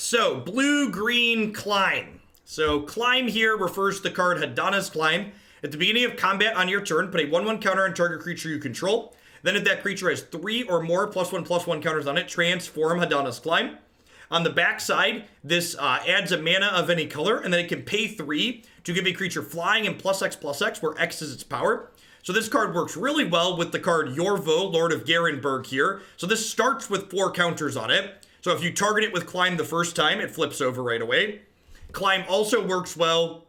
so blue-green Climb. So Climb here refers to the card Hadana's Climb. At the beginning of combat on your turn, put a 1/1 counter on target creature you control. Then if that creature has 3 or more +1/+1 counters on it, transform Hadana's Climb. On the back side, this adds a mana of any color, and then it can pay 3 to give a creature flying and +X/+X, where X is its power. So this card works really well with the card Yorvo, Lord of Garenberg here. So this starts with 4 counters on it. So if you target it with Climb the first time, it flips over right away. Climb also works well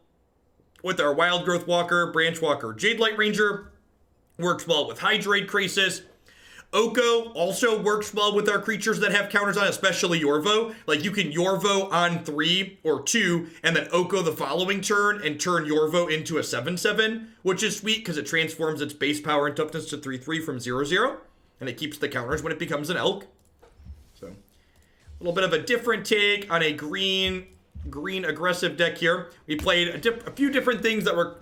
with our Wild Growth Walker, Branch Walker, Jade Light Ranger. Works well with Hydrate Krasis. Oko also works well with our creatures that have counters on, especially Yorvo. Like, you can Yorvo on 3 or 2, and then Oko the following turn, and turn Yorvo into a 7/7, which is sweet because it transforms its base power and toughness to 3/3 from 0/0, and it keeps the counters when it becomes an elk. So, a little bit of a different take on a green aggressive deck here. We played a few different things that were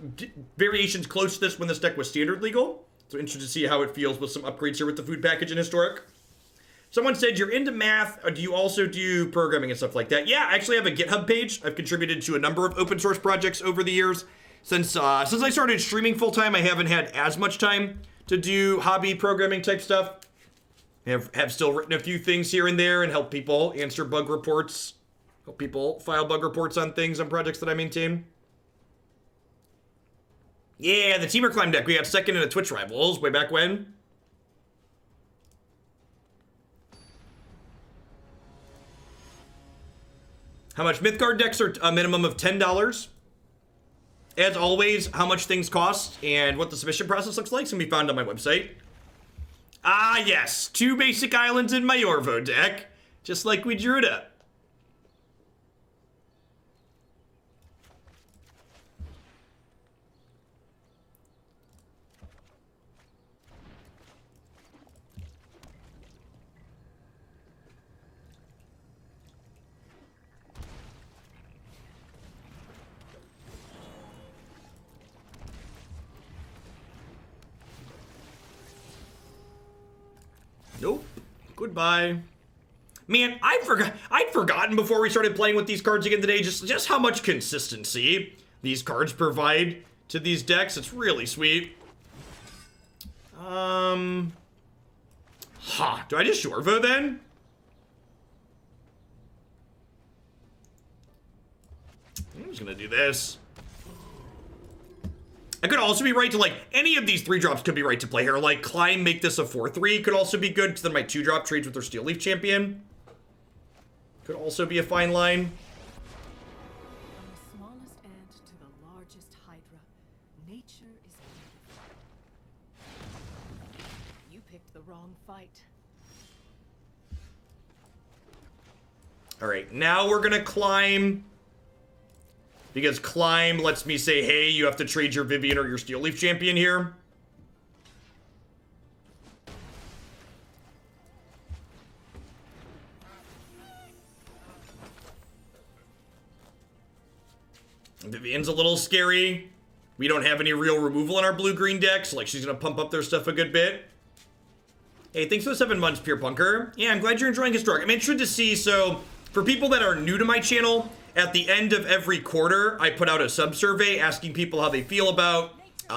variations close to this when this deck was standard legal. So interested to see how it feels with some upgrades here with the food package in Historic. Someone said, you're into math. Do you also do programming and stuff like that? Yeah, I actually have a GitHub page. I've contributed to a number of open source projects over the years. Since I started streaming full time, I haven't had as much time to do hobby programming type stuff. I have still written a few things here and there and help people answer bug reports. Help people file bug reports on things, on projects that I maintain. Yeah, the Temur Climb deck. We got second in the Twitch Rivals way back when. How much Mythgard decks are a minimum of $10. As always, how much things cost and what the submission process looks like can be found on my website. Ah, yes. 2 basic islands in my Yorvo deck. Just like we drew it up. Nope. Goodbye. Man, I'd forgotten before we started playing with these cards again today just how much consistency these cards provide to these decks. It's really sweet. Do I just Yorvo then? I'm just gonna do this. I could also be right to, like, any of these 3-drops could be right to play here. Like, Climb, make this a 4/3 could also be good, because then my 2-drop trades with their Steel Leaf Champion. Could also be a fine line. From the smallest ant to the largest hydra, nature is beautiful. You picked the wrong fight. Alright, now we're gonna Climb. Because Climb lets me say, hey, you have to trade your Vivian or your Steel Leaf Champion here. Vivian's a little scary. We don't have any real removal in our blue-green deck, so like she's gonna pump up their stuff a good bit. Hey, thanks for the 7 months, Pure Punker. Yeah, I'm glad you're enjoying Historic. I'm interested to see, so for people that are new to my channel, at the end of every quarter, I put out a sub-survey asking people how they feel about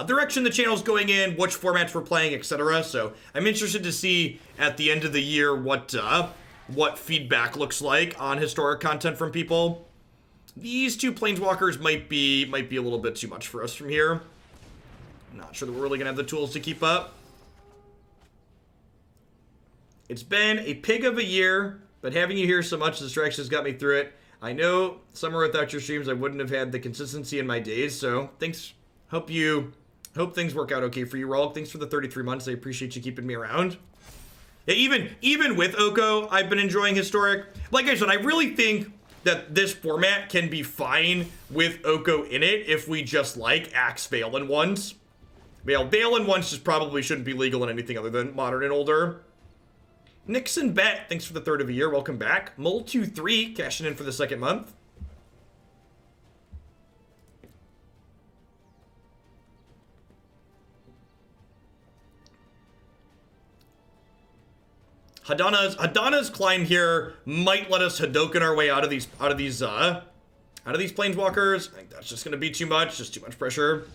direction the channel's going in, which formats we're playing, etc. So I'm interested to see at the end of the year what feedback looks like on Historic content from people. These 2 Planeswalkers might be a little bit too much for us from here. I'm not sure that we're really gonna have the tools to keep up. It's been a pig of a year, but having you here so much, the distractions got me through it. I know summer without your streams, I wouldn't have had the consistency in my days, so thanks. Hope things work out okay for you, Rolk. Thanks for the 33 months. I appreciate you keeping me around. Yeah, even with Oko, I've been enjoying Historic. Like I said, I really think that this format can be fine with Oko in it if we just like Axe Veil and Once. Veil and Once just probably shouldn't be legal in anything other than Modern and Older. Nixon Bet, thanks for the 3rd of a year. Welcome back. Mole23, cashing in for the 2nd month. Hadana's climb here might let us Hadoken our way out of these planeswalkers. I think that's just gonna be too much, just too much pressure.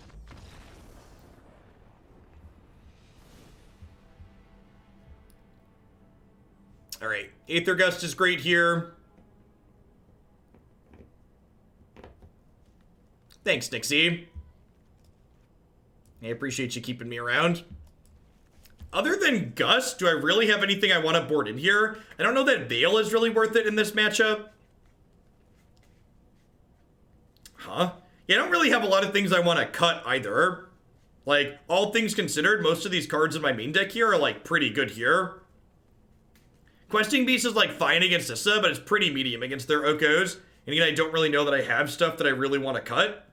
All right, Aether Gust is great here. Thanks, Nixie. I appreciate you keeping me around. Other than Gust, do I really have anything I want to board in here? I don't know that Veil is really worth it in this matchup. Huh? Yeah, I don't really have a lot of things I want to cut either. Like, all things considered, most of these cards in my main deck here are, like, pretty good here. Questing Beast is, like, fine against Issa, but it's pretty medium against their Okos. And again, I don't really know that I have stuff that I really want to cut.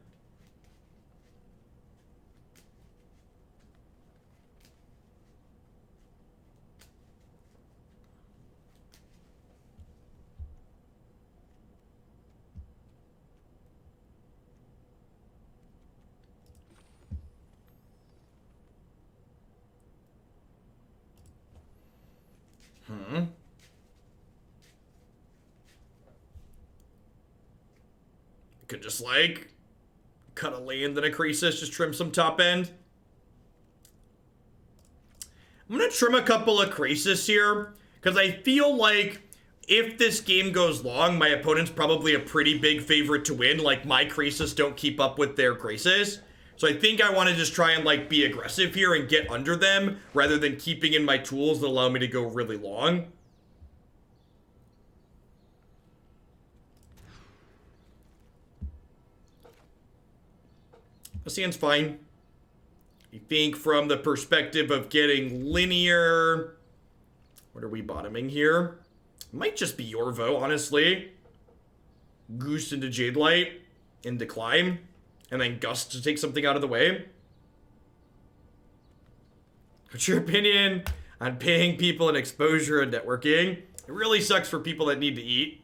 Could just, like, cut a land and a Crisis, just trim some top end. I'm gonna trim a couple of Crisis here, because I feel like if this game goes long, my opponent's probably a pretty big favorite to win. Like, my Crisis don't keep up with their Crisis. So I think I want to just try and, like, be aggressive here and get under them, rather than keeping in my tools that allow me to go really long. Ocean's fine. I think from the perspective of getting linear, what are we bottoming here? Might just be Yorvo, honestly. Goose into Jadelight, into Climb, and then Gust to take something out of the way. What's your opinion on paying people in exposure and networking? It really sucks for people that need to eat.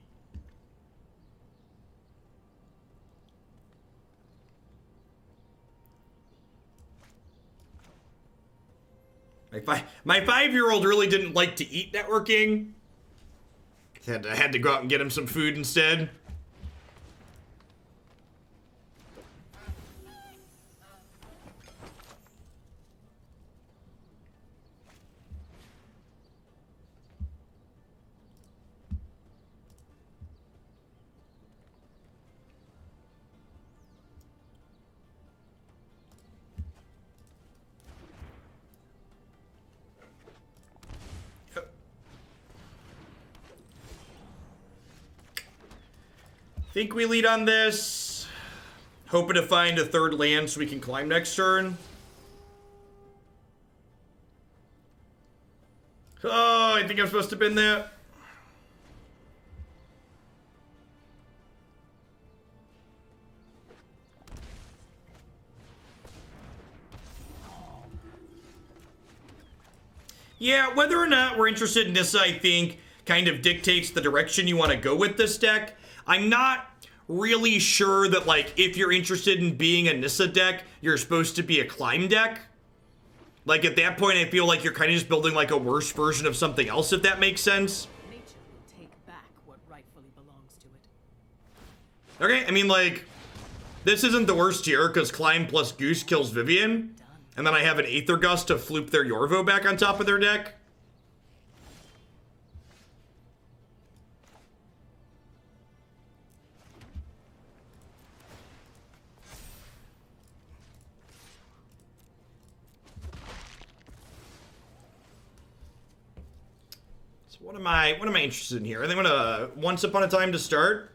My 5-year-old really didn't like to eat networking. Had to go out and get him some food instead. Think we lead on this. Hoping to find a third land so we can climb next turn. Oh, I think I'm supposed to bin that. Yeah, whether or not we're interested in Nissa, I think, kind of dictates the direction you want to go with this deck. I'm not really sure that, like, if you're interested in being a Nissa deck, you're supposed to be a Climb deck. Like, at that point, I feel like you're kind of just building, like, a worse version of something else, if that makes sense. Nature will take back what rightfully belongs to it. Okay, I mean, like, this isn't the worst here, because Climb plus Goose kills Vivian. And then I have an Aether Gust to floop their Yorvo back on top of their deck. What am I interested in here? I think I'm gonna Once Upon a Time to start.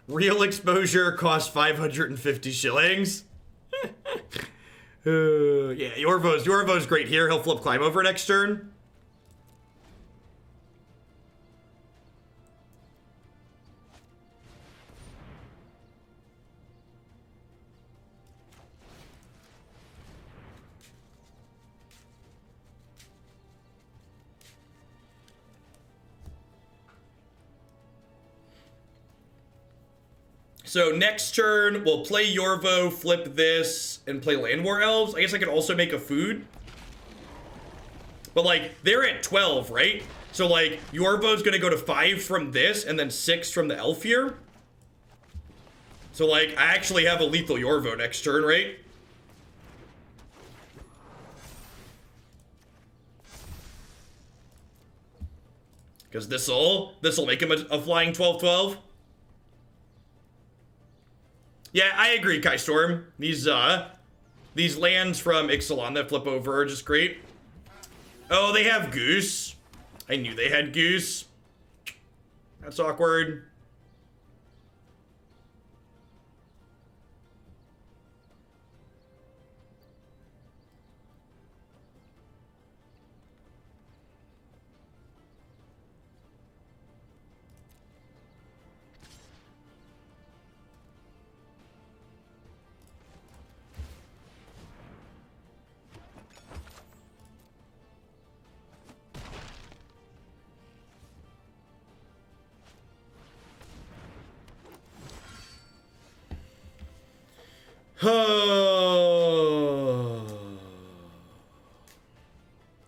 Real exposure costs 550 shillings. Yeah, Yorvo's great here. He'll flip Climb over next turn. So next turn, we'll play Yorvo, flip this, and play Land War Elves. I guess I could also make a food. But, like, they're at 12, right? So, like, Yorvo's gonna go to 5 from this, and then 6 from the elf here. So, like, I actually have a lethal Yorvo next turn, right? Because this'll make him a flying 12/12. Yeah, I agree, Kai Storm. These lands from Ixalan that flip over are just great. Oh, they have Goose. I knew they had Goose. That's awkward.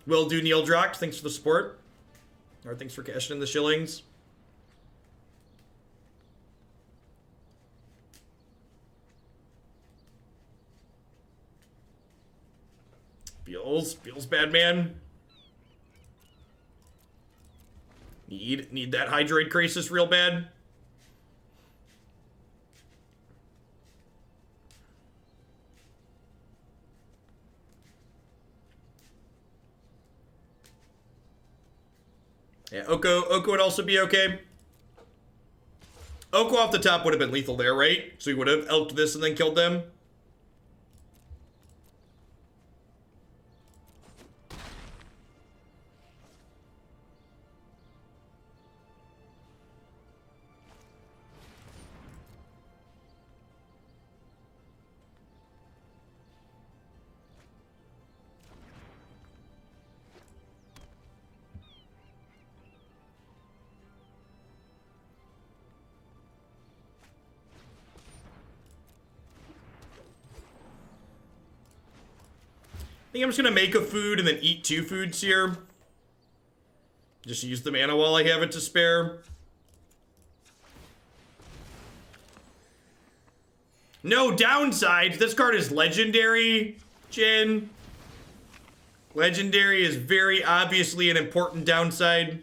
Will do Neil Drock, thanks for the support. Or thanks for cashing in the shillings. Feels bad, man. Need that Hydroid Crisis real bad. Yeah, Oko would also be okay. Oko off the top would have been lethal there, right? So he would have elked this and then killed them. I think I'm just gonna make a food and then eat 2 foods here. Just use the mana while I have it to spare. No downside. This card is legendary, Jin. Legendary is very obviously an important downside.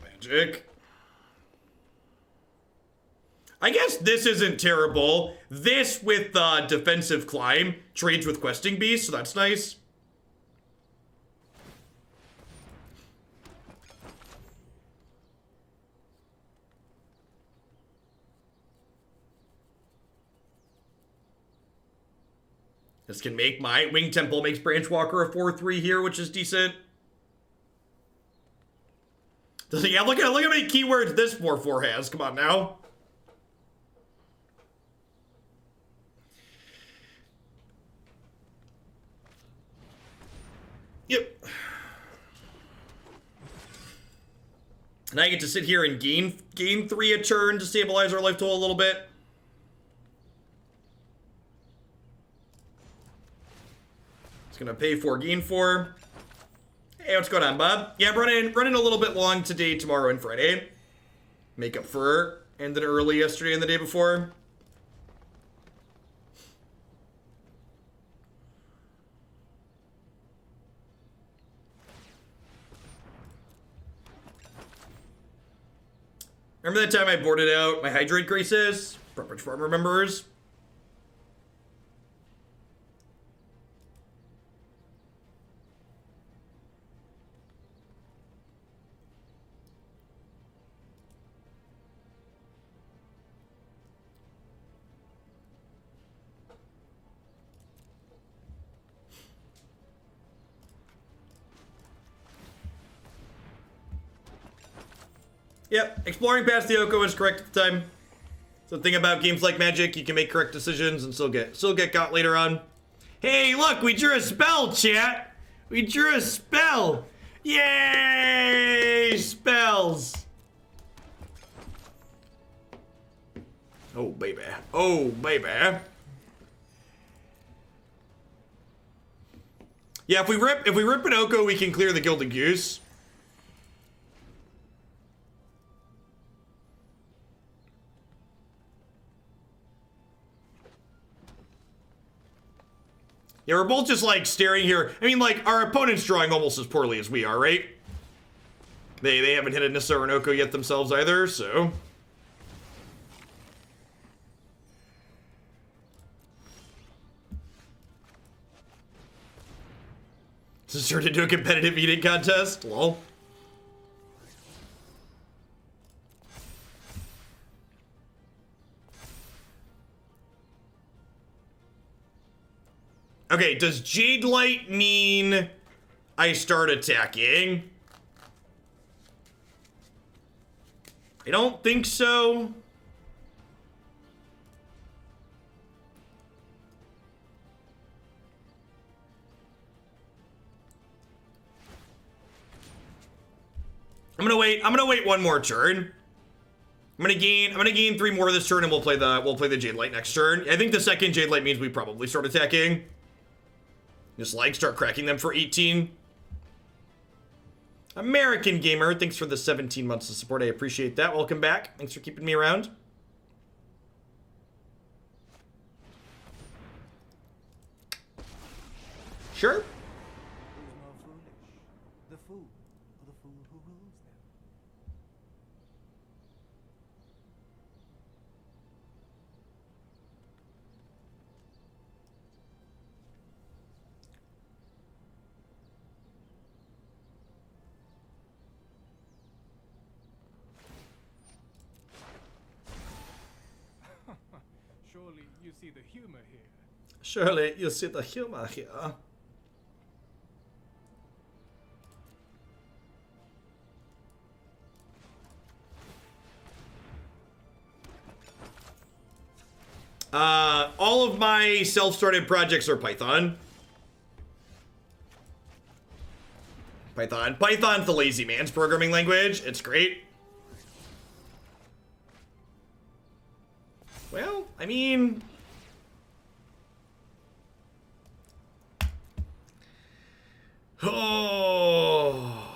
Magic. I guess this isn't terrible. This with defensive climb trades with questing beast, so that's nice. This can make my Wing Temple makes Branchwalker a 4/3 here, which is decent. Yeah, look at how many keywords this 4/4 has. Come on now. Yep. And I get to sit here and gain 3 a turn to stabilize our life total a little bit. It's gonna pay 4, gain 4. Hey, what's going on, Bob? Yeah, I'm running a little bit long today, tomorrow, and Friday. Make up for ended early yesterday and the day before. Remember that time I boarded out my Hydroid Crisis? Pepperidge Farm remembers. Yep, exploring past the Oko is correct at the time. So the thing about games like Magic, you can make correct decisions and still get got later on. Hey, look, we drew a spell, chat. We drew a spell. Yay, spells. Oh, baby. Oh, baby. Yeah, if we rip an Oko, we can clear the Gilded Goose. Yeah, we're both just like staring here. I mean, like, our opponent's drawing almost as poorly as we are, right? They haven't hit a Nissa or an Oko yet themselves either, so. This has turned into a competitive eating contest. Lol. Okay, does Jade Light mean I start attacking? I don't think so. I'm gonna wait one more turn. I'm gonna gain 3 more this turn, and we'll play the Jade Light next turn. I think the second Jade Light means we probably start attacking. Just like start cracking them for 18. American Gamer, thanks for the 17 months of support. I appreciate that. Welcome back. Thanks for keeping me around. Sure. Who's more foolish, the fool or the fool who rules them? Surely you see the humor here. Surely you see the humor here. All of my self-started projects are Python. Python's the lazy man's programming language. It's great. Well, I mean... Oh.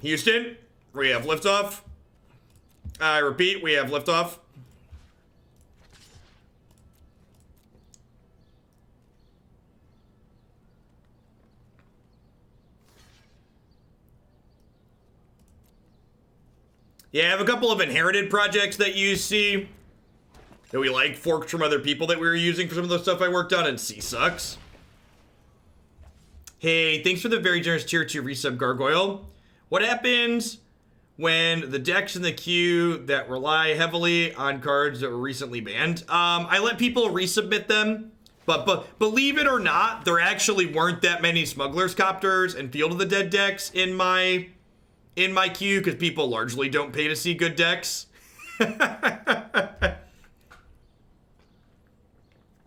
Houston, we have liftoff. I repeat, we have liftoff. Yeah, I have a couple of inherited projects that you see that we like forked from other people that we were using for some of the stuff I worked on, and C sucks. Hey, thanks for the very generous tier 2 resub, Gargoyle. What happens when the decks in the queue that rely heavily on cards that were recently banned? I let people resubmit them, but believe it or not, there actually weren't that many Smuggler's Copters and Field of the Dead decks in my queue, because people largely don't pay to see good decks.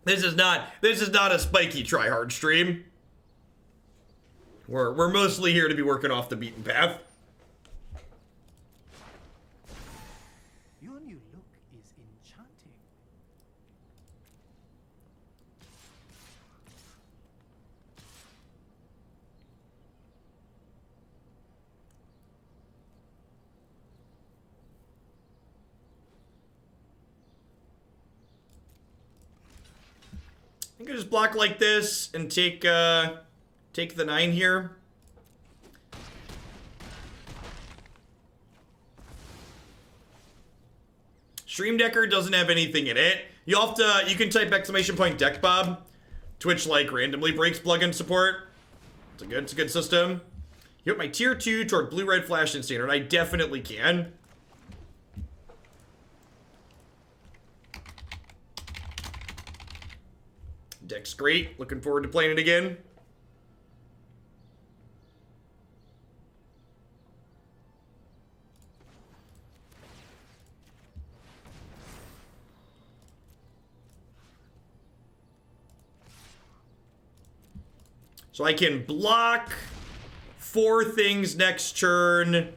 This is not a spiky tryhard stream. We're mostly here to be working off the beaten path. Your new look is enchanting. I can just block like this and take the 9 here. Stream Decker doesn't have anything in it. You can type !deck Bob. Twitch like randomly breaks plugin support. It's a good system. You put my tier 2 toward blue, red, flash, and standard. I definitely can. Deck's great. Looking forward to playing it again. So I can block 4 things next turn,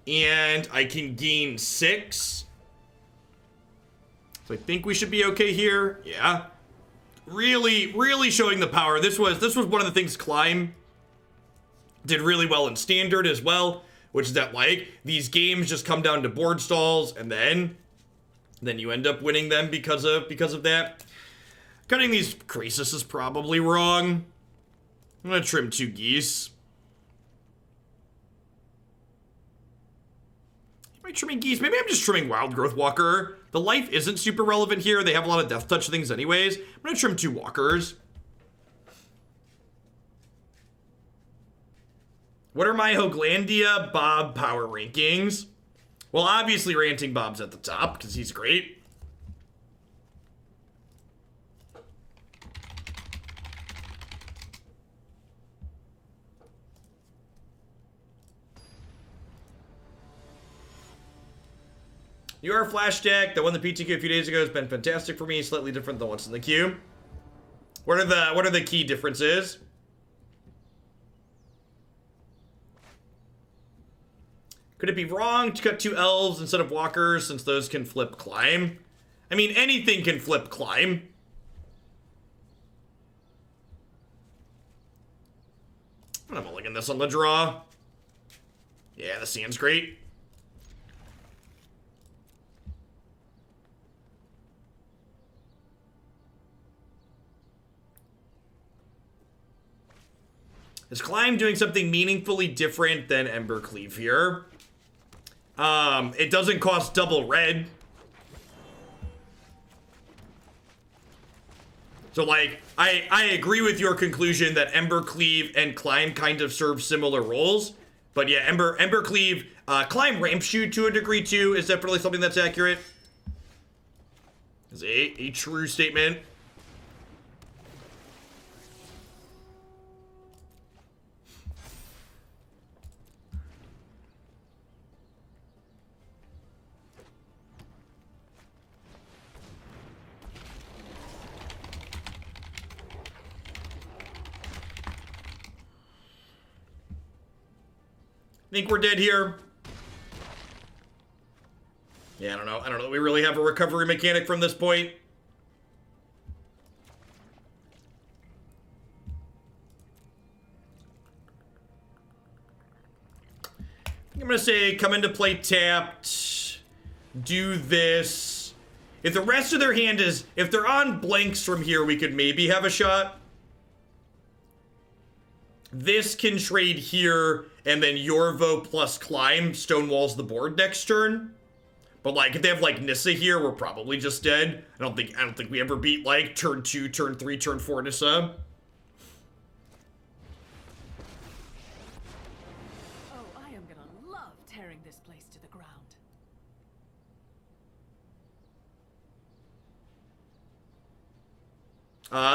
and I can gain 6. So I think we should be okay here. Yeah. Really, really showing the power. This was one of the things Climb did really well in Standard as well, which is that, like, these games just come down to board stalls, and then you end up winning them because of that. Cutting these Krasis is probably wrong. I'm gonna trim 2 geese. Am I trimming geese? Maybe I'm just trimming Wild Growth Walker. The life isn't super relevant here. They have a lot of Death Touch things anyways. I'm gonna trim 2 walkers. What are my Hoaglandia Bob power rankings? Well, obviously Ranting Bob's at the top because he's great. Your Flash deck that won the PTQ a few days ago has been fantastic for me. Slightly different than what's in the queue. What are the key differences? Could it be wrong to cut 2 elves instead of walkers since those can flip Climb? I mean, anything can flip Climb. I'm gonna mulligan this on the draw. Yeah, the sand's great. Is Climb doing something meaningfully different than Embercleave here? It doesn't cost double red. So, like, I agree with your conclusion that Embercleave and Climb kind of serve similar roles. But yeah, Embercleave, Climb ramps you to a degree too. Is definitely something that's accurate. Is a true statement. Think we're dead here. Yeah, I don't know. We really have a recovery mechanic from this point. I'm gonna say come into play tapped. Do this. If the rest of their hand is, if they're on blanks from here, we could maybe have a shot. This can trade here, and then Yorvo plus Climb stonewalls the board next turn. But like, if they have like Nissa here, we're probably just dead. I don't think we ever beat like turn 2, turn 3, turn 4 Nissa. Oh, I am gonna love tearing this place to the ground.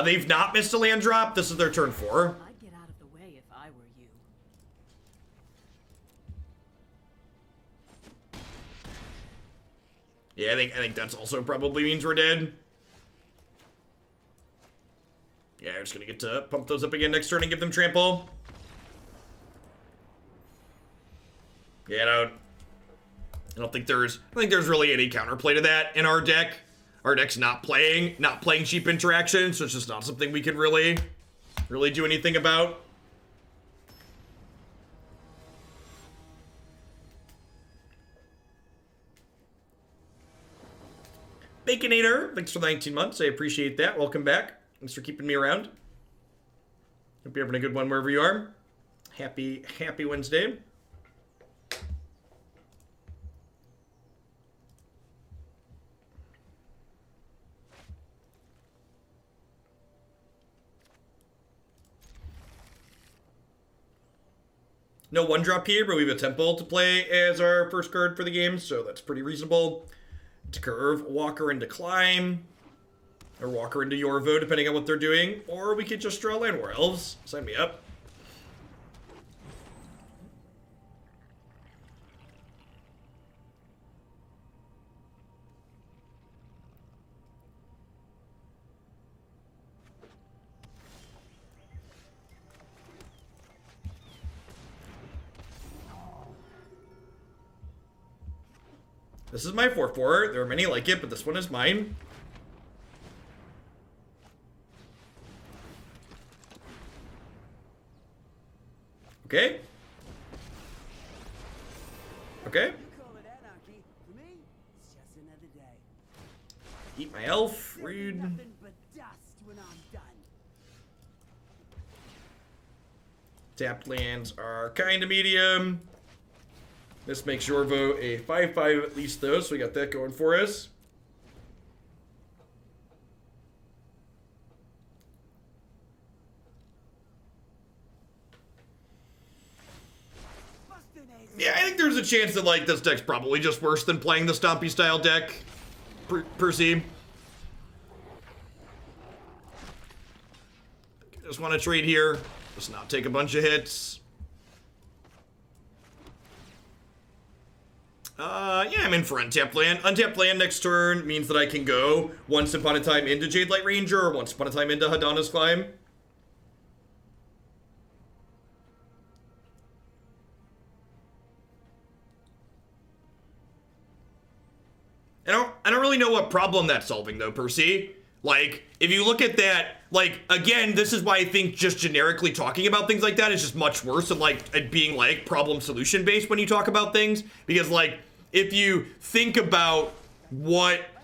They've not missed a land drop. This is their turn 4. I'd get out of the way if I were you. Yeah, I think that's also probably means we're dead. Yeah, we're just gonna get to pump those up again next turn and give them trample. Yeah, I don't think there's really any counterplay to that in our deck. Our deck's not playing cheap interaction, so it's just not something we can really do anything about. Baconator, thanks for the 19 months. I appreciate that. Welcome back. Thanks for keeping me around. Hope you're having a good one wherever you are. Happy Wednesday. No 1-drop here, but we have a Temple to play as our first card for the game, so that's pretty reasonable. To curve, Walker into Climb, or Walker into Yorvo, depending on what they're doing, or we could just draw Land War Elves. Sign me up. This is my 4-4. There are many like it, but this one is mine. Okay. Okay. You call it anarchy. For me, it's just another day. Eat my elf. There'll be Rude. nothing but dust when I'm done. Tapped lands are kind of medium. This makes your vote a 5-5 at least, though, so we got that going for us. Bustin' eggs. Yeah, I think there's a chance that, like, this deck's probably just worse than playing the Stompy style deck. Percy. Just want to trade here. Just not take a bunch of hits. Yeah, I'm in for untapped land. Untapped land next turn means that I can go once upon a time into Jade Light Ranger or once upon a time into Hadana's Climb. I don't really know what problem that's solving though, Percy. Like, if you look at that, like, again, this is why I think just generically talking about things like that is just much worse than, like, it being, like, problem-solution based when you talk about things. Because, like, if you think about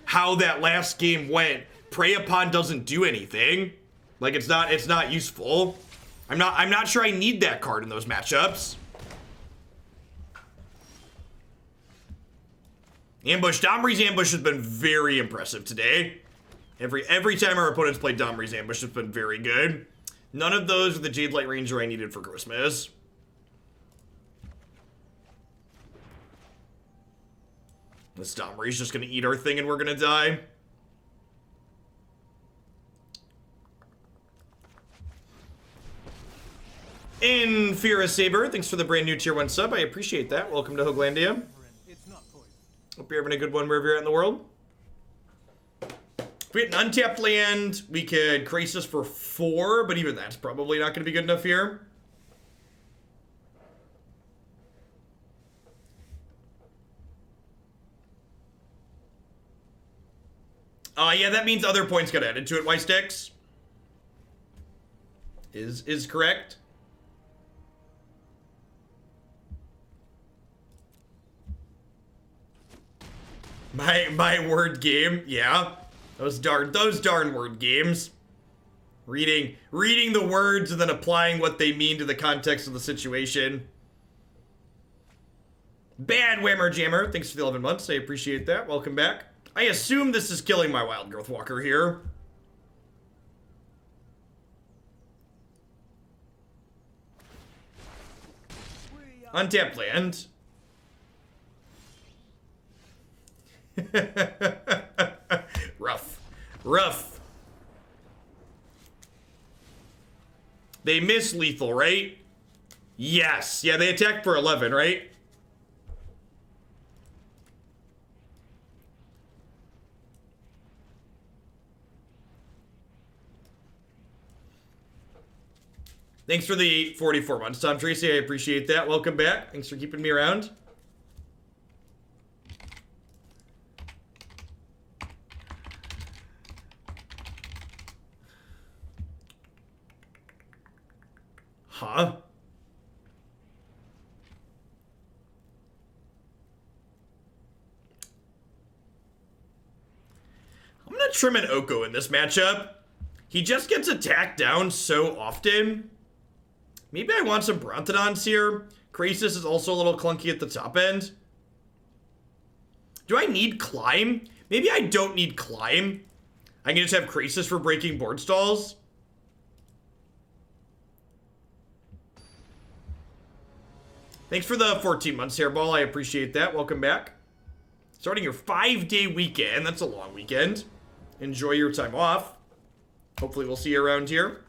how that last game went, Prey Upon doesn't do anything. Like, it's not useful. I'm not sure I need that card in those matchups. Ambush. Domri's Ambush has been very impressive today. Every time our opponents played Domri's Ambush, it's been very good. None of those are the Jade Light Ranger I needed for Christmas. This Domri's just gonna eat our thing and we're gonna die. Infira Saber, thanks for the brand new tier 1 sub. I appreciate that. Welcome to Hoaglandia. It's not poison. Hope you're having a good one wherever you're at in the world. If we had an untapped land, we could Krasis for 4, but even that's probably not going to be good enough here. Yeah, that means other points got added to it, Y-Sticks. Is correct. My word game, yeah. Those darn word games. Reading the words and then applying what they mean to the context of the situation. Bad Whammer Jammer, thanks for the 11 months. I appreciate that. Welcome back. I assume this is killing my Wild Growth Walker here. Untapped land. Rough. They miss lethal, right? Yes. Yeah, they attacked for 11, right? Thanks for the 44 months, Tom Tracy. I appreciate that. Welcome back. Thanks for keeping me around. Huh? I'm gonna trim an Oko in this matchup. He just gets attacked down so often. Maybe I want some Brontodons here. Krasis is also a little clunky at the top end. Do I need Climb? Maybe I don't need Climb. I can just have Krasis for breaking board stalls. Thanks for the 14 months, Hairball. I appreciate that. Welcome back. Starting your 5-day weekend. That's a long weekend. Enjoy your time off. Hopefully we'll see you around here.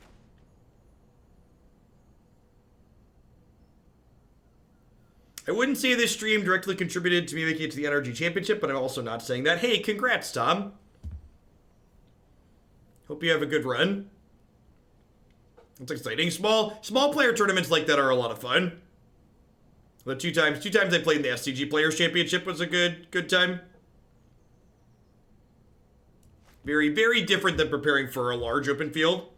I wouldn't say this stream directly contributed to me making it to the NRG Championship, but I'm also not saying that. Hey, congrats, Tom. Hope you have a good run. That's exciting. Small player tournaments like that are a lot of fun. The two times I played in the SCG Players Championship was a good time. Very, very different than preparing for a large open field.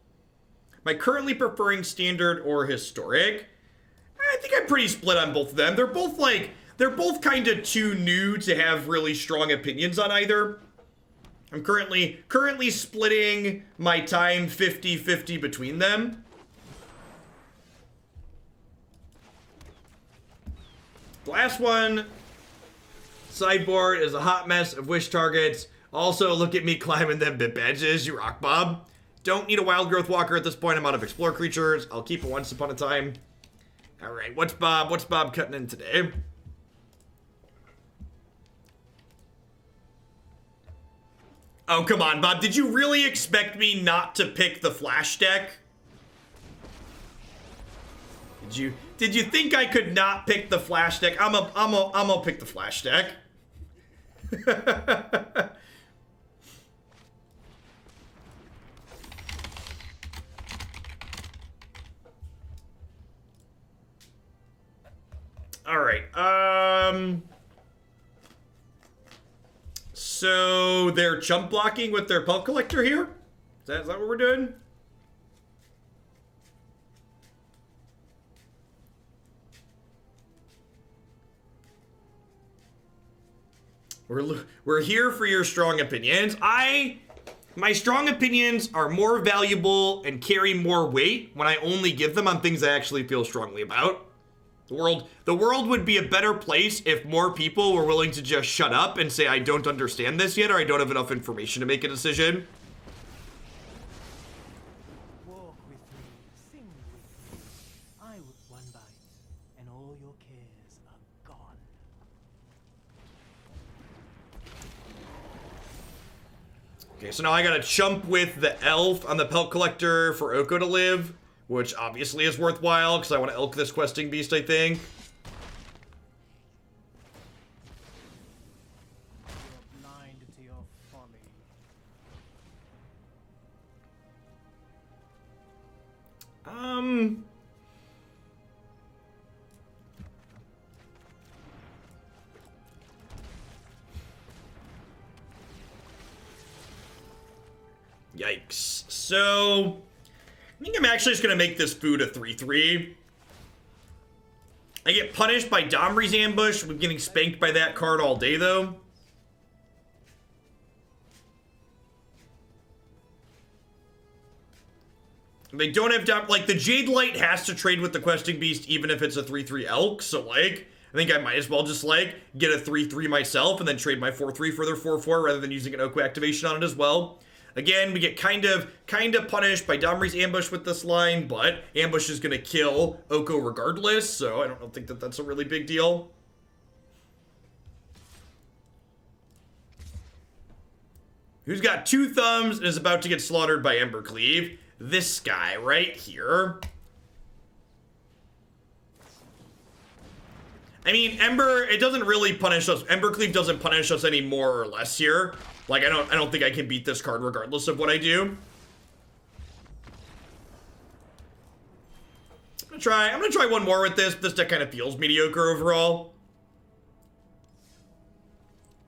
Am I currently preferring standard or historic? I think I'm pretty split on both of them. They're both kind of too new to have really strong opinions on either. I'm currently splitting my time 50-50 between them. The last one, sideboard, is a hot mess of wish targets. Also, look at me climbing them bit badges, you rock Bob. Don't need a wild growth walker at this point. I'm out of explore creatures. I'll keep it once upon a time. All right, what's Bob cutting in today? Oh, come on, Bob. Did you really expect me not to pick the flash deck? Did you think I could not pick the flash deck? I'm gonna pick the flash deck. All right. So they're chump blocking with their pelt collector here? Is that what we're doing? We're here for your strong opinions. My strong opinions are more valuable and carry more weight when I only give them on things I actually feel strongly about. The world would be a better place if more people were willing to just shut up and say, I don't understand this yet, or I don't have enough information to make a decision. Walk with me, sing with me. I with one bite, and all your cares are gone. Okay, so now I gotta chump with the elf on the pelt collector for Oko to live, which obviously is worthwhile because I want to elk this questing beast, I think. You're blind to your folly. Yikes. So I think I'm actually just gonna make this food a 3/3. I get punished by Domri's ambush. I'm getting spanked by that card all day though. They don't have like the Jade Light has to trade with the questing beast even if it's a 3/3 elk. So like I think I might as well just like get a 3/3 myself and then trade my 4/3 for their 4/4 rather than using an Oko activation on it as well. Again, we get kind of punished by Domri's ambush with this line, but ambush is gonna kill Oko regardless, so I don't think that that's a really big deal. Who's got 2 thumbs and is about to get slaughtered by Embercleave? This guy right here. I mean, it doesn't really punish us. Embercleave doesn't punish us any more or less here. Like, I don't think I can beat this card regardless of what I do. I'm gonna try one more with this. This deck kind of feels mediocre overall.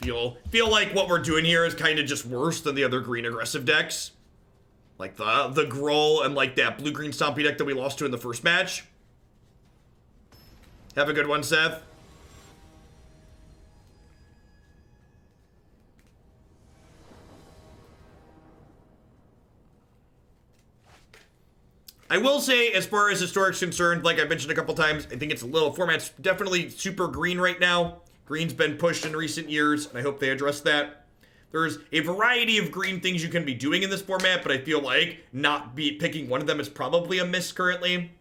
Feel like what we're doing here is kind of just worse than the other green aggressive decks. Like the Gruul and like that blue-green Stompy deck that we lost to in the first match. Have a good one, Seth. I will say, as far as Historic's concerned, like I mentioned a couple times, I think it's a little format's definitely super green right now. Green's been pushed in recent years, and I hope they address that. There's a variety of green things you can be doing in this format, but I feel like not picking one of them is probably a miss currently.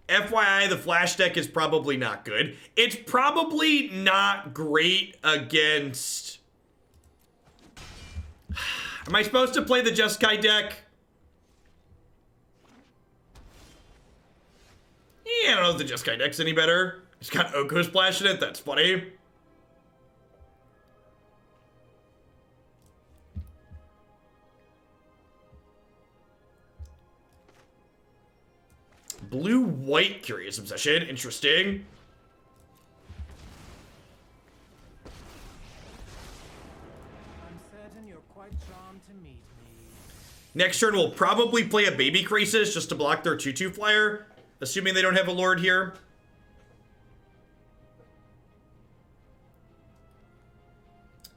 FYI, the flash deck is probably not good. It's probably not great against... Am I supposed to play the Jeskai deck? Yeah, I don't know if the Jeskai deck's any better. It's got Oko Splash in it, that's funny. Blue-white Curious Obsession, interesting. I'm certain you're quite charmed to meet me. Next turn, we'll probably play a Baby Crisis just to block their 2/2 flyer, assuming they don't have a Lord here.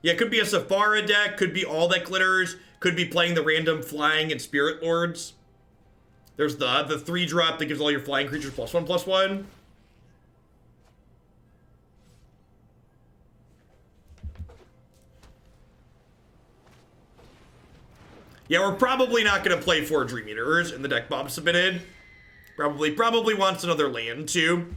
Yeah, it could be a Safara deck, could be all that glitters, could be playing the random flying and spirit lords. There's the 3-drop that gives all your flying creatures +1/+1. Yeah, we're probably not going to play 4 Dream Eaters in the deck Bob submitted. Probably wants another land too.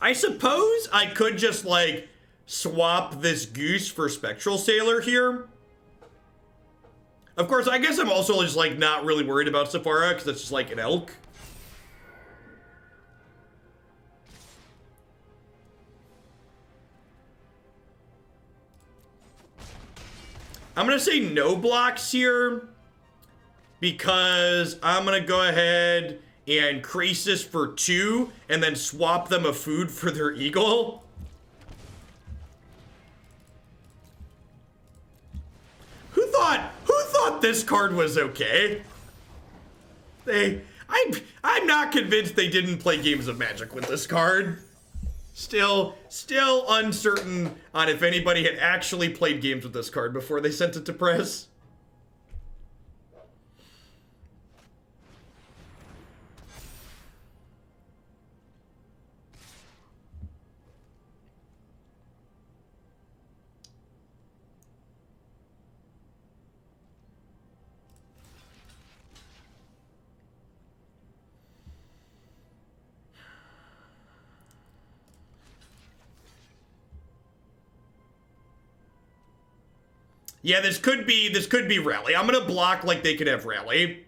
I suppose I could just, like, swap this Goose for Spectral Sailor here. Of course, I guess I'm also just, like, not really worried about Safara, because it's just, like, an elk. I'm going to say no blocks here, because I'm going to go ahead and Crisis for 2, and then swap them a food for their eagle. Who thought this card was okay? I'm not convinced they didn't play games of Magic with this card. Still uncertain on if anybody had actually played games with this card before they sent it to press. Yeah, this could be Rally. I'm gonna block like they could have Rally.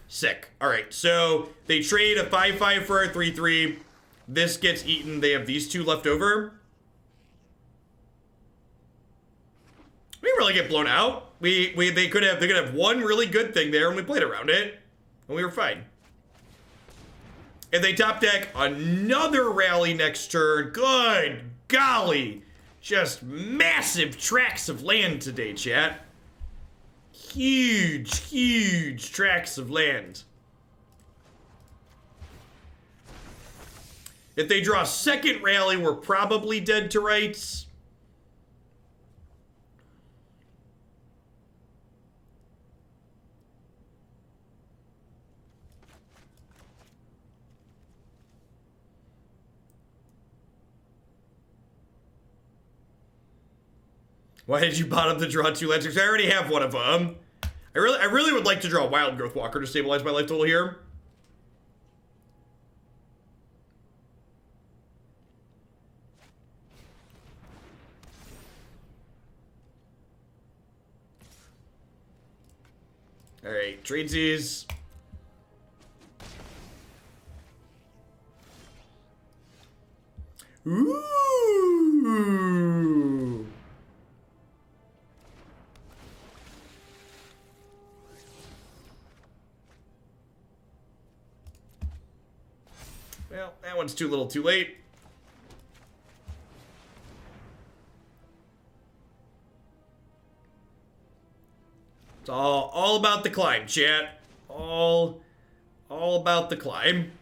Sick. Alright, so they trade a 5/5 for a 3/3. This gets eaten. They have these 2 left over. We didn't really get blown out. They could have one really good thing there, and we played around it, and we were fine. If they top deck another Rally next turn, good golly. Just massive tracts of land today, chat. Huge tracts of land. If they draw a second Rally, we're probably dead to rights. Why did you bottom to draw 2 Lands? I already have one of them. I really would like to draw Wild Growth Walker to stabilize my life total here. Alright, tradesies. Ooh. Well, that one's too little too late. It's all about the climb, chat. All about the climb.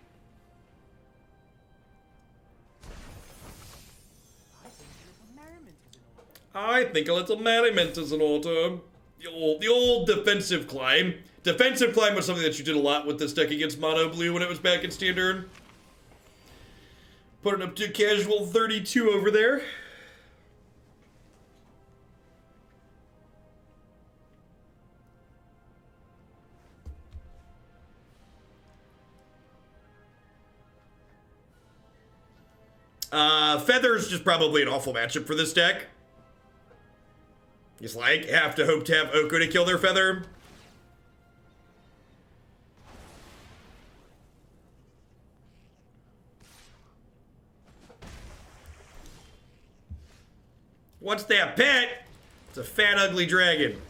I think a little merriment is in order. The old defensive climb. Defensive climb was something that you did a lot with this deck against Mono Blue when it was back in Standard. Put it up to casual 32 over there. Feather's just probably an awful matchup for this deck. Just like, have to hope to have Oko to kill their Feather. What's that pet? It's a fat, ugly dragon.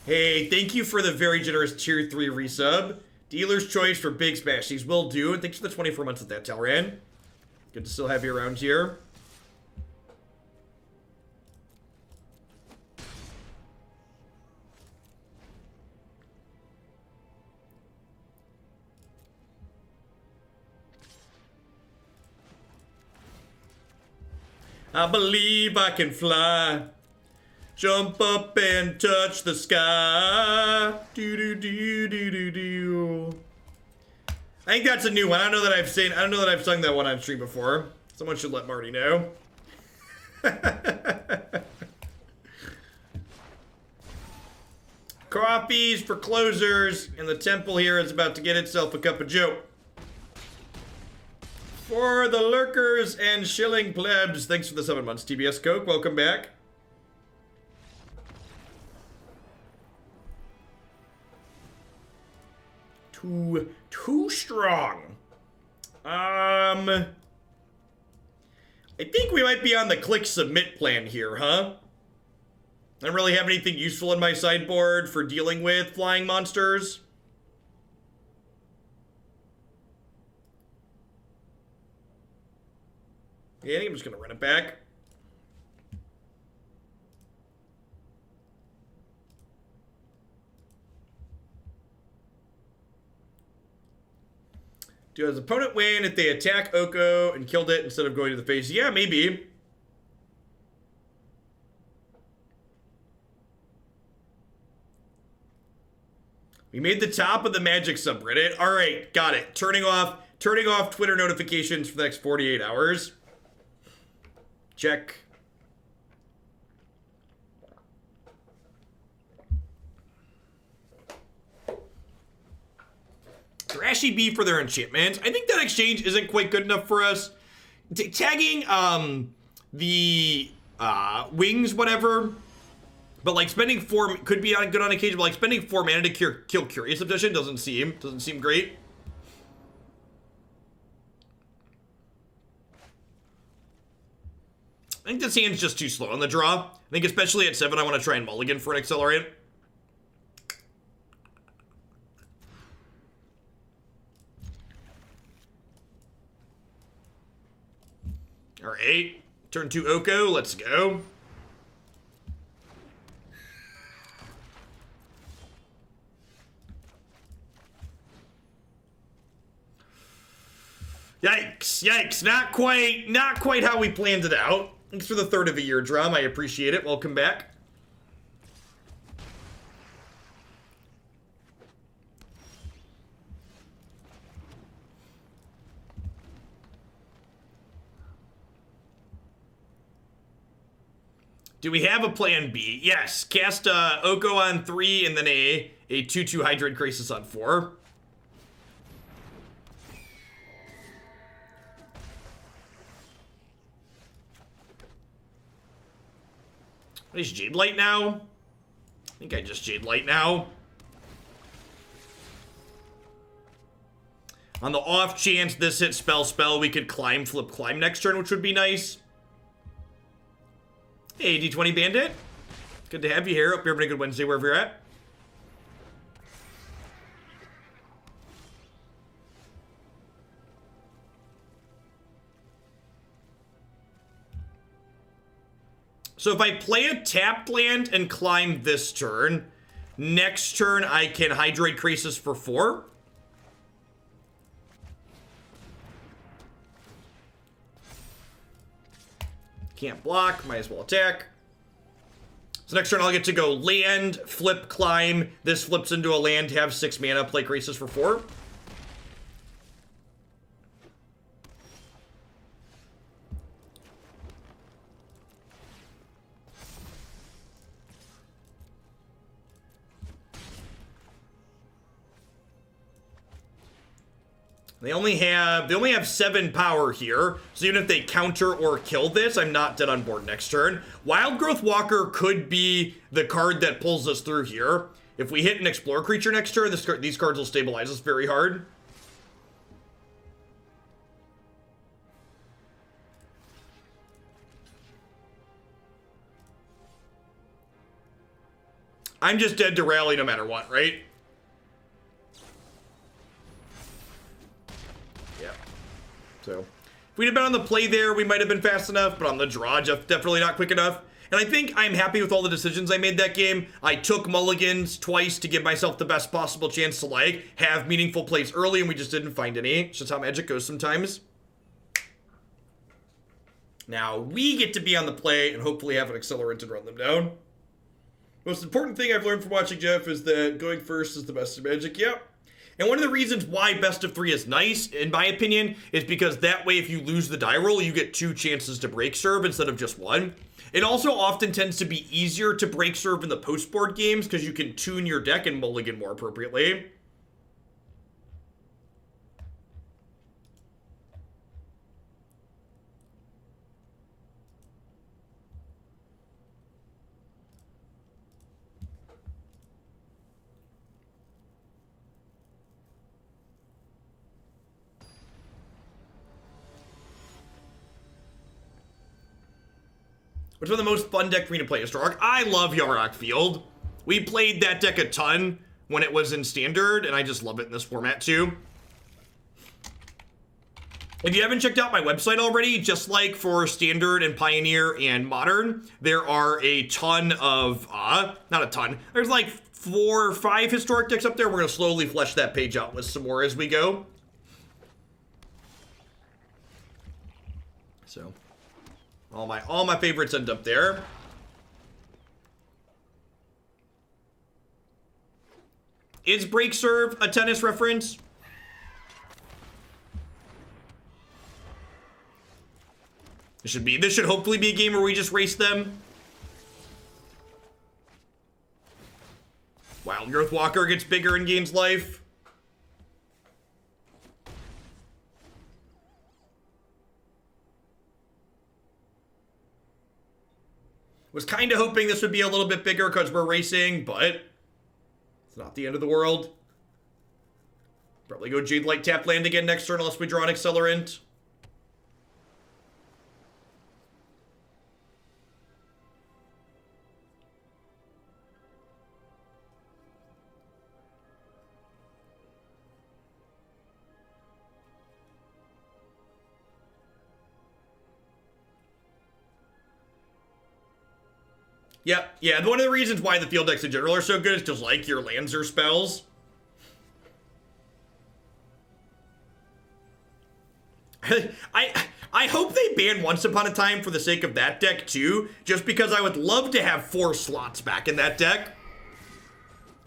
Hey, thank you for the very generous tier 3 resub. Dealer's choice for Big Smash. These will do. And thanks for the 24 months with that, Talran. Good to still have you around here. I believe I can fly. Jump up and touch the sky. Do do do do do do. I think that's a new one. I don't know that I've sung that one on stream before. Someone should let Marty know. Coffees for closers, and the temple here is about to get itself a cup of joe. For the lurkers and shilling plebs, thanks for the 7 months, TBS Coke. Welcome back. Too strong. I think we might be on the click submit plan here, huh? I don't really have anything useful in my sideboard for dealing with flying monsters. Yeah, I think I'm just gonna run it back. Do his opponent win if they attack Oko and killed it instead of going to the face? Yeah, maybe. We made the top of the Magic subreddit. All right, got it. Turning off Twitter notifications for the next 48 hours. Check. Thrashy B for their enchantments. I think that exchange isn't quite good enough for us. Tagging the wings, whatever. But like spending 4 could be good on occasion, but like spending 4 mana to kill Curious Obsession doesn't seem great. I think this hand's just too slow on the draw. I think especially at 7, I want to try and mulligan for an accelerate. All right, turn 2 Oko, let's go. Yikes, not quite how we planned it out. Thanks for the 3rd of a year drum, I appreciate it. Welcome back. Do we have a plan B? Yes. Cast Oko on 3 and then a 2/2 Hydrate Crisis on 4. What is Jade Light now? I think I just Jade Light now. On the off chance this hits spell, we could flip climb next turn, which would be nice. Hey, D20 Bandit. Good to have you here. Hope you're having a good Wednesday wherever you're at. So if I play a tapped land and climb this turn, next turn I can Hydrate Crisis for 4. Can't block, might as well attack. So next turn I'll get to go land, flip, climb. This flips into a land, have 6 mana, play Graces for 4. They only have 7 power here, so even if they counter or kill this, I'm not dead on board next turn. Wildgrowth Walker could be the card that pulls us through here. If we hit an Explorer creature next turn, these cards will stabilize us very hard. I'm just dead to rally no matter what, right? So, if we'd have been on the play there, we might have been fast enough, but on the draw, definitely not quick enough. And I think I'm happy with all the decisions I made that game. I took mulligans twice to give myself the best possible chance to, like, have meaningful plays early, and we just didn't find any. It's just how Magic goes sometimes. Now, we get to be on the play and hopefully have an accelerant and run them down. Most important thing I've learned from watching Jeff is that going first is the best of Magic. Yep. And one of the reasons why best of 3 is nice, in my opinion, is because that way if you lose the die roll, you get 2 chances to break serve instead of just 1. It also often tends to be easier to break serve in the post-board games because you can tune your deck and mulligan more appropriately. Which one of the most fun deck for me to play Historic? I love Yarok Field. We played that deck a ton when it was in Standard, and I just love it in this format too. If you haven't checked out my website already, just like for Standard and Pioneer and Modern, there are a ton of, not a ton, there's like 4 or 5 Historic decks up there. We're going to slowly flesh that page out with some more as we go. So... all my favorites end up there. Is Break Serve a tennis reference? This should hopefully be a game where we just race them. Wildgrowth Walker gets bigger in game's life. Was kind of hoping this would be a little bit bigger because we're racing, but it's not the end of the world. Probably go Jadelight tap land again next turn unless we draw an accelerant. Yeah, one of the reasons why the field decks in general are so good is just like your lands or spells. I hope they ban Once Upon a Time for the sake of that deck too, just because I would love to have 4 slots back in that deck.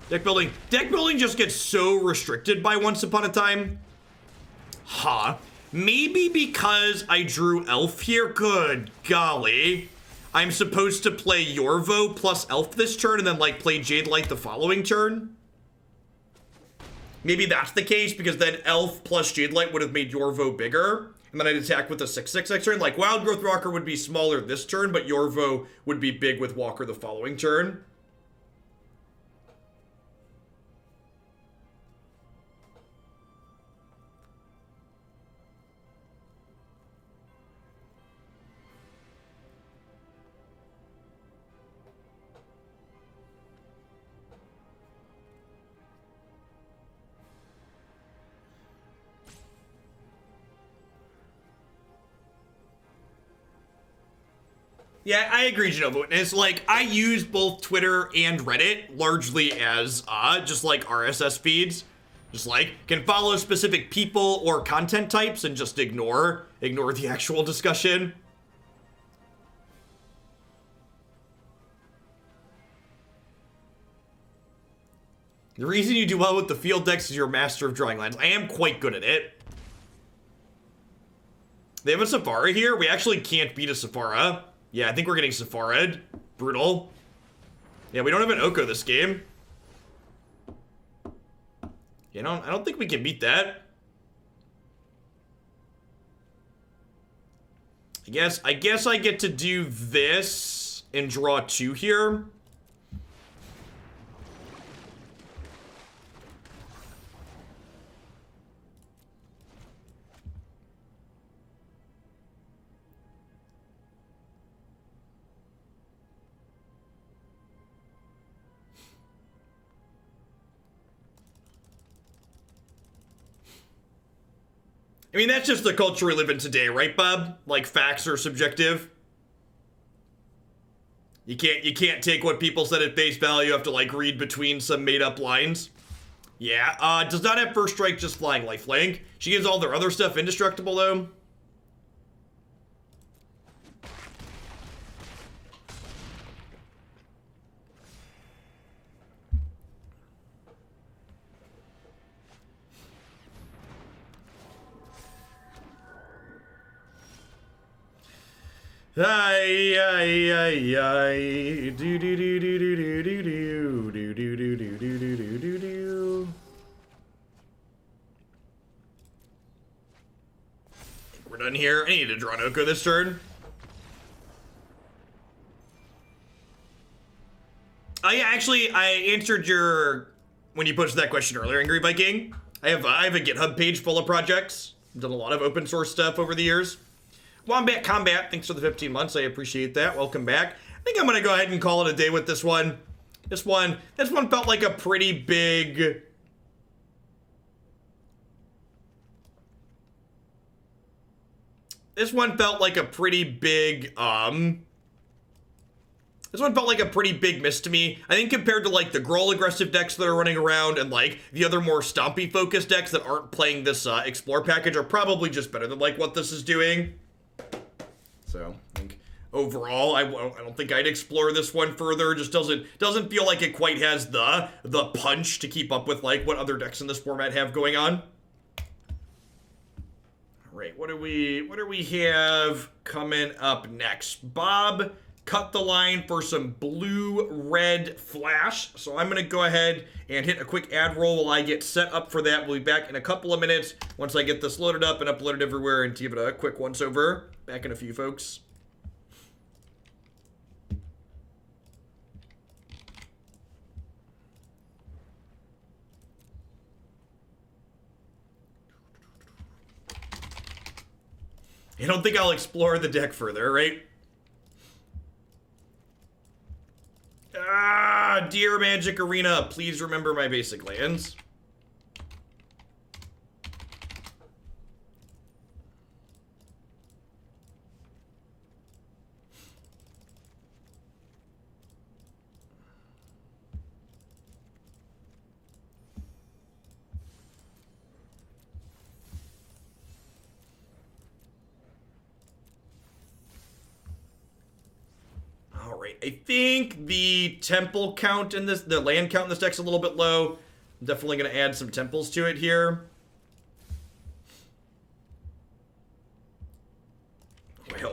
Deck building just gets so restricted by Once Upon a Time. Maybe because I drew Elf here? Good golly. I'm supposed to play Yorvo plus Elf this turn and then, like, play Jadelight the following turn? Maybe that's the case, because then Elf plus Jadelight would have made Yorvo bigger, and then I'd attack with a 6/6 next turn. Like, Wildgrowth Walker would be smaller this turn, but Yorvo would be big with Walker the following turn. Yeah, I agree, Genova Witness. Like, I use both Twitter and Reddit largely as, just like RSS feeds. Just like, can follow specific people or content types and just ignore the actual discussion. The reason you do well with the field decks is you're a master of drawing lines. I am quite good at it. They have a Safari here? We actually can't beat a Safara. Yeah, I think we're getting Safara'd. Brutal. Yeah, we don't have an Oko this game. You know, I don't think we can beat that. I guess I get to do this and draw 2 here. I mean, that's just the culture we live in today, right, Bob? Like, facts are subjective. You can't take what people said at face value. You have to, like, read between some made-up lines. Yeah, does not have first strike, just flying lifelink. She gives all their other stuff indestructible, though. Ay, ay, ay, ay. Do do do do do do do do do do do do do do do do. We're done here. I need to draw an Oko this turn. Yeah, actually, I answered your when you posted that question earlier, Angry Viking. I have a GitHub page full of projects. I've done a lot of open source stuff over the years. Wombat Combat, thanks for the 15 months. I appreciate that. Welcome back. I think I'm going to go ahead and call it a day with this one. This one felt like a pretty big... This one felt like a pretty big, This one felt like a pretty big miss to me. I think compared to, like, the Gruul aggressive decks that are running around and, like, the other more stompy focused decks that aren't playing this Explore package are probably just better than, like, what this is doing. So, I think overall, I don't think I'd explore this one further. Just doesn't feel like it quite has the punch to keep up with, like, what other decks in this format have going on. All right, what do we have coming up next? Bob cut the line for some blue-red flash. So I'm going to go ahead and hit a quick ad roll while I get set up for that. We'll be back in a couple of minutes once I get this loaded up and uploaded everywhere and give it a quick once-over. Back in a few, folks. I don't think I'll explore the deck further, right? Dear Magic Arena, please remember my basic lands. I think the temple count in this, the land count in this deck's a little bit low. I'm definitely going to add some temples to it here.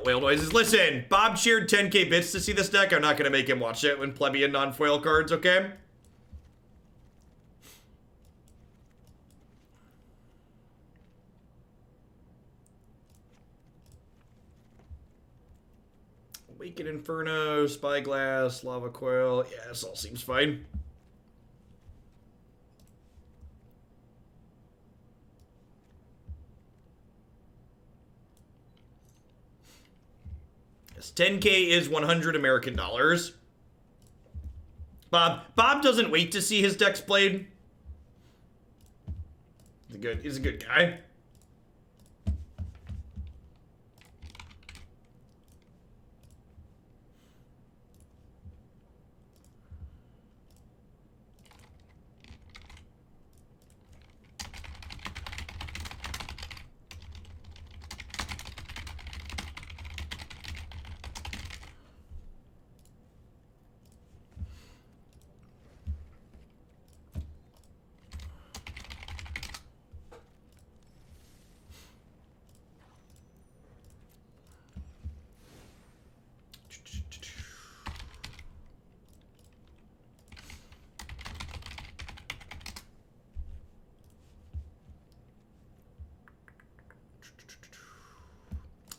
Whale noises. Listen, Bob cheered 10k bits to see this deck. I'm not going to make him watch it when plebeian non-foil cards, okay? Awakened Inferno, Spyglass, Lava Coil. Yeah, this all seems fine. Yes, 10k is 100 American dollars. Bob doesn't wait to see his decks played. He's a good guy.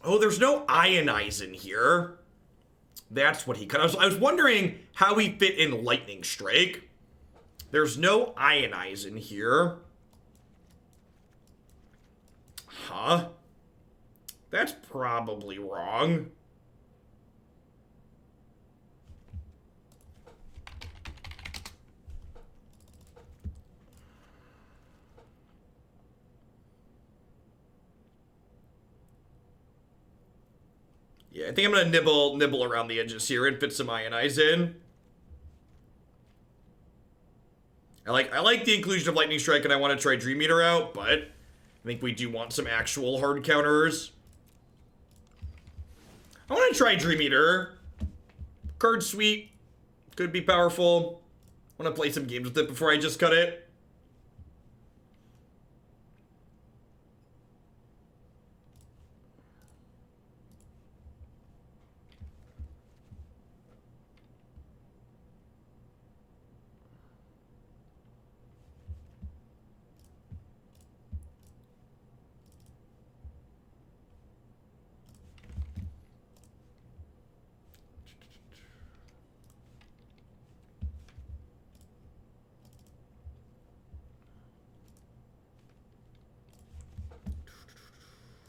Oh, there's no Ionize in here. That's what he cut. I was wondering how he fit in Lightning Strike. There's no Ionize in here. Huh? That's probably wrong. Yeah, I think I'm gonna nibble around the edges here and fit some Ionize in. I like the inclusion of Lightning Strike, and I want to try Dream Eater out, but I think we do want some actual hard counters. I want to try Dream Eater. Card sweet. Could be powerful. I want to play some games with it before I just cut it.